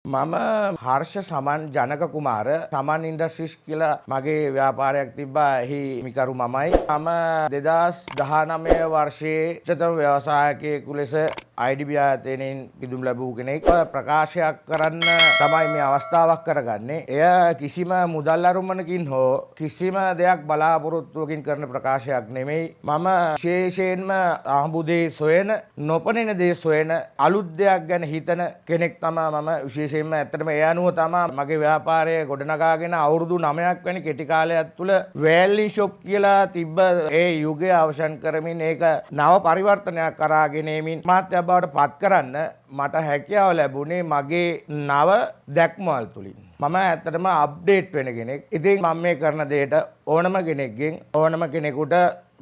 මම හර්ෂ සමන් ජනක කුමාර සමන් ඉන්ඩස්ට්‍රීස් කියලා මගේ ව්‍යාපාරයක් තිබ්බා. එහි මිකරු මමයි. මම 2019 වර්ෂයේ උච්චතම ව්‍යවසායකයෙකු ලෙස IDB ආයතනයෙන් පිදුම් ලැබූ කෙනෙක්. ප්‍රකාශයක් කරන්න තමයි මේ අවස්ථාවක් කරගන්නේ. එය කිසිම මුදල් අරුමණකින් හෝ කිසිම දෙයක් බලාපොරොත්තුවකින් කරන ප්‍රකාශයක් නෙමෙයි. මම විශේෂයෙන්ම අහඹුදේ සොයන නොපෙනෙන දේ සොයන අලුත් දෙයක් ගැන හිතන කෙනෙක් තමයි මම. විශේෂයෙන්ම ඇත්තටම ඒ අනුව තමයි මගේ ව්‍යාපාරය ගොඩනගාගෙන අවුරුදු 9ක් වැනි කෙටි කාලයක් තුළ වෑල්ලි ෂොප් කියලා තිබ්බ ඒ යුගය අවසන් කරමින් ඒක නව පරිවර්තනයක් කරාගෙන එමින් මාත්‍ය බවට පත් කරන්න මට හැකියාව ලැබුණේ මගේ නව දැක්මවල තුලින්. මම ඇත්තටම අප්ඩේට් වෙන කෙනෙක්. ඉතින් මම මේ කරන දෙයට ඕනම කෙනෙක්ගෙන් ඕනම කෙනෙකුට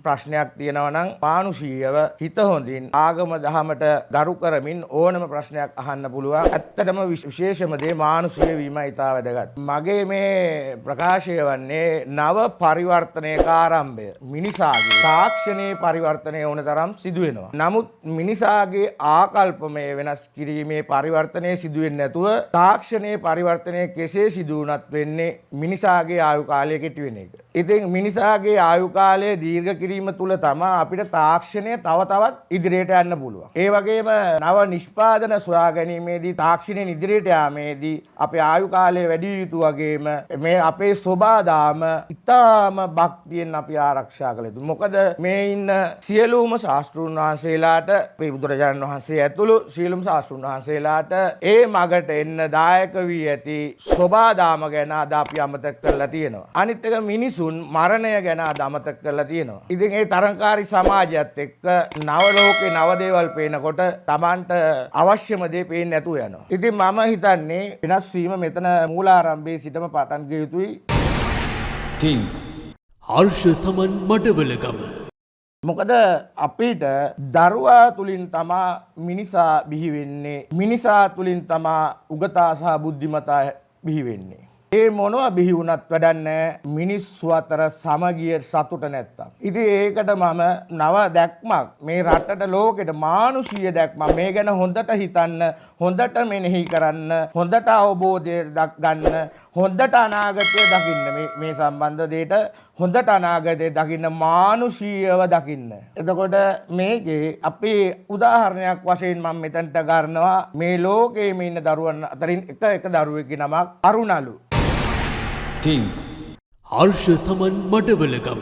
ප්‍රශ්නයක් තියෙනවා නම් මානුෂීයව හිත හොඳින් ආගම දහමට ගරු කරමින් ඕනම ප්‍රශ්නයක් අහන්න පුළුවන්. ඇත්තටම විශේෂම දේ මානුෂීය වීම ඉතා වැදගත්. මගේ මේ ප්‍රකාශය වන්නේ නව පරිවර්තනයක ආරම්භය. මිනිසාගේ තාක්ෂණයේ පරිවර්තනය වුණ තරම් සිදු වෙනවා. නමුත් මිනිසාගේ ආකල්පමය වෙනස් කිරීමේ පරිවර්තනය සිදු වෙන්නේ නැතුව තාක්ෂණයේ පරිවර්තනය කෙසේ සිදු වුණත් වෙන්නේ මිනිසාගේ ආයු කාලය කෙටි වෙන එක. ඉතින් මිනිසාගේ ආයු කාලය දීර්ඝ කිරීම තුළ තමයි අපිට තාක්ෂණය තව තවත් ඉදිරියට යන්න පුළුවන්. ඒ වගේම නව නිෂ්පාදන සොයා ගැනීමේදී තාක්ෂණයෙන් ඉදිරියට යාමේදී අපේ ආයු කාලය වැඩි යුතු වගේම මේ අපේ සෝබාදාම ඉතාම භක්තියෙන් අපි ආරක්ෂා කළ යුතුයි. මොකද මේ ඉන්න සියලුම ශාස්ත්‍රඥ වහන්සේලාට අපේ බුදුරජාණන් වහන්සේ ඇතුළු සියලුම ශාස්ත්‍රඥ වහන්සේලාට ඒ මගට එන්න දායක වී ඇති සෝබාදාම ගැන අද අපි අමතක කරලා තියෙනවා. අනිත් එක මිනිසුන් මරණය ගැන අද අමතක කරලා තියෙනවා. ඉතින් ඒ තරංකාරී සමාජයත් එක්ක නව ලෝකේ නව දේවල් පේනකොට Tamanට අවශ්‍යම දේ පේන්නේ නැතුව යනවා. ඉතින් මම හිතන්නේ වෙනස් වීම මෙතන මූලාරම්භයේ සිටම පටන් ගිය යුතුයි. Think හර්ෂ සමන් මඩවලගම. මොකද අපිට දරුවා තුලින් තමා මිනිසා බිහි වෙන්නේ. මිනිසා තුලින් තමා උගතා සහ බුද්ධිමතා බිහි වෙන්නේ. ඒ මොනවා බිහි වුණත් වැඩක් නැහැ මිනිස්සු අතර සමගිය සතුට නැත්තම්. ඉතින් ඒකට මම නව දැක්මක් මේ රටට ලෝකෙට මානුෂීය දැක්මක් මේ ගැන හොඳට හිතන්න, හොඳට මෙනෙහි කරන්න, හොඳට අවබෝධය ගන්න, හොඳට අනාගතය දකින්න මේ සම්බන්ධ දෙයට හොඳට අනාගතය දකින්න මානුෂීයව දකින්න. එතකොට මේකේ අපේ උදාහරණයක් වශයෙන් මම මෙතනට ගන්නවා මේ ලෝකයේ ඉන්න දරුවන් අතරින් එක දරුවෙක්ගේ නමක් අරුණලු. Think හර්ෂ සමන් මඩවලගම.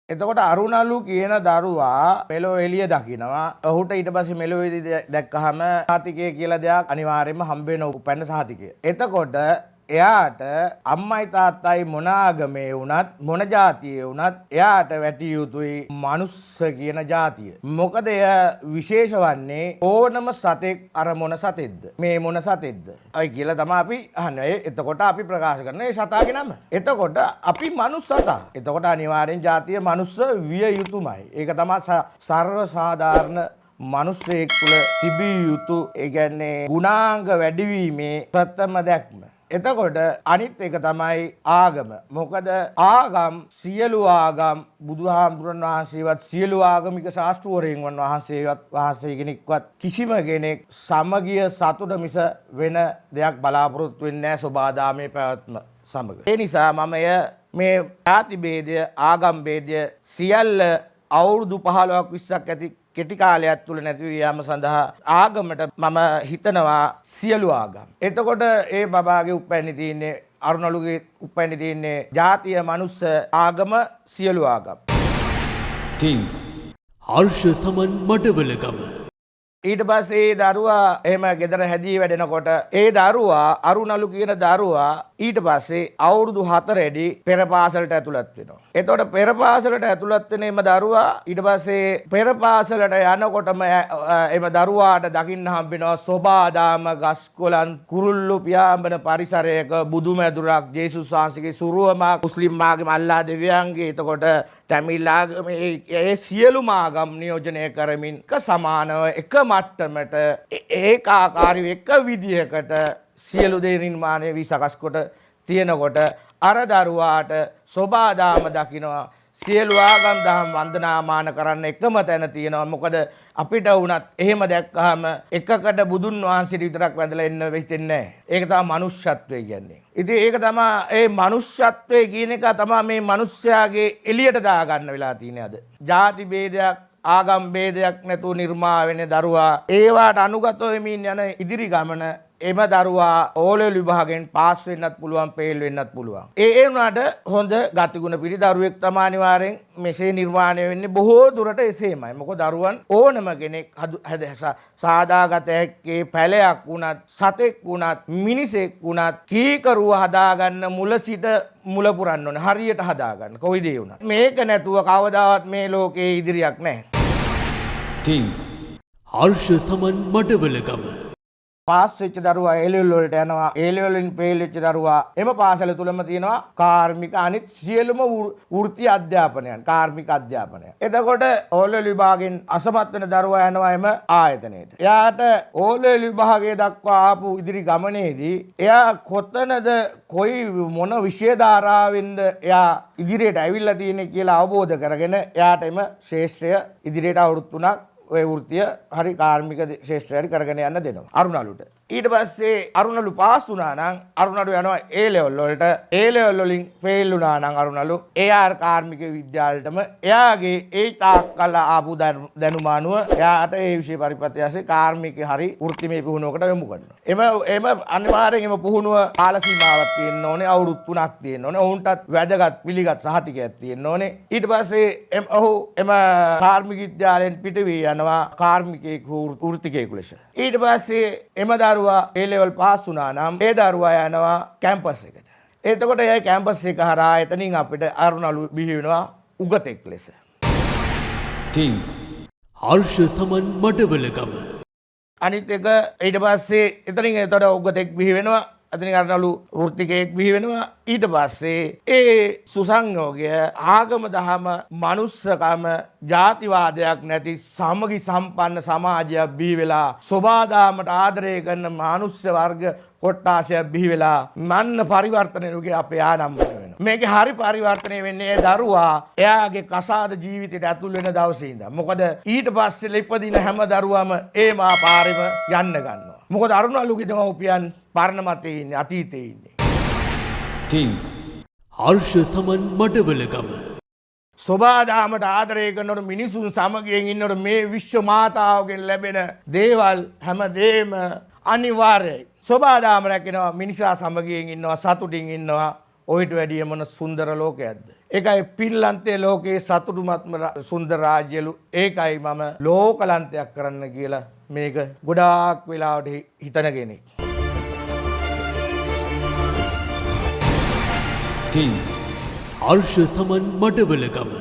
එතකොට අරුණලු කියන දරුවා මෙලෝ එළිය දකිනවා. ඔහුට ඊට පස්සේ මෙලෝවේදී දැක්කහම සහතිකය කියලා දෙයක් අනිවාර්යයෙන්ම හම්බ වෙන උපැන්න සහතිකය. එතකොට එයාට අම්මයි තාත්තයි මොන ආගමේ වුණත් මොන ජාතියේ වුණත් එයාට වැටිය යුතුයි මනුස්ස කියන ජාතිය. මොකද එය විශේෂ වන්නේ ඕනම සතෙක් අර මොන සතෙක්ද මේ මොන සතෙක්ද අය කියලා තමයි අපි අහන්නේ. එතකොට අපි ප්‍රකාශ කරන ඒ සතාගේ නම. එතකොට අපි මනුස්ස සතා. එතකොට අනිවාර්යෙන් ජාතිය මනුස්ස විය යුතුමයි. ඒක තමයි සර්ව සාධාරණ මනුස්සයෙක් තුළ තිබිය යුතු ඒ කියන්නේ ගුණාංග වැඩිවීමේ ප්‍රථම දැක්ම. එතකොට අනිත් එක තමයි ආගම. මොකද ආගම් සියලු ආගම් බුදුහාමුදුරන් වහන්සේවත් සියලු ආගමික ශාස්ත්‍රවරයන් වහන්සේ කෙනෙක්වත් කිසිම කෙනෙක් සමගිය සතුට මිස වෙන දෙයක් බලාපොරොත්තු වෙන්නේ නැහැ සෝබාදාමේ පැවැත්ම සමග. ඒ නිසා මම මේ ජාති භේදය ආගම් භේදය සියල්ල අවුරුදු 15ක් 20ක් ඇති කෙටි කාලයක් තුල නැති යාම සඳහා ආගමට මම හිතනවා සියලු ආගම්. එතකොට ඒ බබාගේ උපැන්නේ තියෙන්නේ අරුණලුගේ උපැන්නේ තියෙන්නේ ජාතිය මනුස්ස ආගම සියලු ආගම්. Think හර්ෂ සමන් මඩවලගම. ඊට පස්සේ ඒ දරුවා එහෙම ගෙදර හැදී වැඩෙනකොට ඒ දරුවා අරුණලු කියන දරුවා ඊට පස්සේ අවුරුදු 4ෙදි පෙර පාසලට ඇතුළත් වෙනවා. එතකොට පෙර පාසලට ඇතුළත් වෙන එම දරුවා ඊට පස්සේ පෙර පාසලට යනකොටම එම දරුවාට දකින්න හම්බෙනවා සෝබාදාම ගස්කොලන් කුරුල්ලු පියාඹන පරිසරයක බුදුමැදුරක් ජේසුස් වහන්සේගේ සුරුවමක් මුස්ලිම් ආගම අල්ලා දෙවියන්ගේ එතකොට තමිල් ආගම ඒ සියලුම ආගම් නියෝජනය කරමින් එක සමානව එක මට්ටමට ඒකාකාරීව එක විදියකට සියලු දේ නිර්මාණය වී සකස් කොට තියෙනකොට අර දරුවාට සෝබාදාම දකිනවා සියලු ආගම් දහම් වන්දනාමාන කරන්න එකම තැන තියෙනවා. මොකද අපිට වුණත් එහෙම දැක්කහම එකකට බුදුන් වහන්සේ විතරක් වැඳලා එන්න වෙන්නේ නැහැ. ඒක තමයි මනුෂ්‍යත්වය කියන්නේ. ඉතින් ඒක තමයි ඒ මනුෂ්‍යත්වය කියන එක තමයි මේ මිනිස්යාගේ එළියට දාගන්න වෙලා තියෙන්නේ අද. ಜಾති ભેදයක් ආගම් ભેදයක් නැතුව නිර්මාණය වෙන දරුවා ඒවට අනුගත වෙමින් යන ඉදිරි ගමන එම දරුවා ඕලෙවල් විභාගයෙන් පාස් වෙන්නත් පුළුවන් ෆේල් වෙන්නත් පුළුවන්. ඒ වුණාට හොඳ ගතිගුණ පිරි දරුවෙක් තමයි අනිවාර්යෙන් මෙසේ නිර්මාණය වෙන්නේ බොහෝ දුරට එසේමයි. මොකද දරුවන් ඕනම කෙනෙක් සාදාගත හැක්කේ පැලයක් වුණත් සතෙක් වුණත් මිනිසෙක් වුණත් කීකරුව හදාගන්න මුල සිට මුල පුරන්න ඕනේ. හරියට හදාගන්න. කොයි දේ වුණත්. මේක නැතුව කවදාවත් මේ ලෝකේ ඉදිරියක් නැහැ. think හර්ෂ සමන් මඩවලගම පාස් වෙච්ච දරුවා A level වලට යනවා. A level වලින් ෆේල් වෙච්ච දරුවා එම පාසල තුලම තියෙනවා කාර්මික අනිත් සියලුම වෘත්ති අධ්‍යාපනයන් කාර්මික අධ්‍යාපනය. එතකොට O level විභාගයෙන් අසමත් වෙන දරුවා යනවා එම ආයතනයට. එයාට O level විභාගයේ දක්වා ආපු ඉදිරි ගමනේදී එයා කොතනද කොයි මොන විෂය ධාරාවෙන්ද එයා ඉදිරියට ඇවිල්ලා තියෙන්නේ කියලා අවබෝධ කරගෙන එයාට එම ශේෂ්ත්‍රය ඉදිරියට අවුරුදු 3ක් ඔය වෘත්තිය හරි කාර්මික ශේෂ්ත්‍රය හරි කරගෙන යන්න දෙනවා අරුණලුට. ඊට පස්සේ අරුණලු පාස් වුණා නම් අරුණලු යනවා A level වලට. A level වලින් ෆේල් වුණා නම් අරුණලු AR කාර්මික විද්‍යාලයටම එයාගේ ඒ තාක්කල් ආපු දැනුම අනුව එයාට ඒ විෂය පරිපත්‍ය ඇසේ කාර්මික හරි වෘත්තිමය පුහුණුවකට යොමු කරනවා. එම අනිවාර්යෙන් එම පුහුණුව කාල සීමාවක් තියෙන්න ඕනේ. අවුරුදු 3ක් තියෙන්න ඕනේ. ඔවුන්ටත් වැදගත් පිළිගත් සහතිකයක් තියෙන්න ඕනේ. ඊට පස්සේ ඔහු එම කාර්මික විද්‍යාලයෙන් පිටවී යනවා කාර්මිකයෙකු වෘත්තිකයෙකු ලෙස. ඊට පස්සේ එම දරුවා A level පාස් වුණා නම් ඒ දරුවා යනවා කැම්පස් එකට. එතකොට ඒ කැම්පස් එක හරහා එතනින් අපිට අරුණලු බිහි වෙනවා උගතෙක් ලෙස. think හර්ෂ සමන් මඩවලගම අනිත් එක ඊට පස්සේ එතනින් එතකොට උගතෙක් බිහි වෙනවා. අතනින් අරුණලු වෘත්තිකයෙක් බිහි වෙනවා. ඊට පස්සේ ඒ සුසංයෝගය ආගම දහම මනුස්සකම ජාතිවාදයක් නැති සමගි සම්පන්න සමාජයක් බිහි වෙලා සබාදාමට ආදරය කරන මානුෂ්‍ය වර්ග කොට්ටාසයක් බිහි වෙලා මන්න පරිවර්තනය රුගේ අපේ ආනම්බන වෙනවා. මේකේ හරි පරිවර්තනය වෙන්නේ ඒ දරුවා එයාගේ කසාද ජීවිතයට ඇතුල් වෙන දවසේ ඉඳන්. මොකද ඊට පස්සේ ඉපදින හැම දරුවම ඒ මා පාරෙම යන්න ගන්නවා. මොකද අරුණලුගේ දෙමව්පියන් පරණ මතේ ඉන්නේ අතීතේ ඉන්නේ. think හර්ෂ සමන් මඩවලගම සබාදාමට ආදරය කරනකොට මිනිසුන් සමගියෙන් ඉන්නකොට මේ විශ්ව මාතාවගෙන් ලැබෙන දේවල් හැමදේම අනිවාර්යයි. සබාදාම රැකෙනවා මිනිසා සමගියෙන් ඉන්නවා සතුටින් ඉන්නවා. ඔයිට වැඩිය මොන සුන්දර ලෝකයක්ද. ඒකයි පින්ලන්තයේ ලෝකයේ සතුටුමත්ම සුන්දර රාජ්‍යලු. ඒකයි මම ලෝකලන්තයක් කරන්න කියලා මේක ගොඩාක් වෙලාවට හිතන කෙනෙක්. think හර්ෂ සමන් මඩවලගම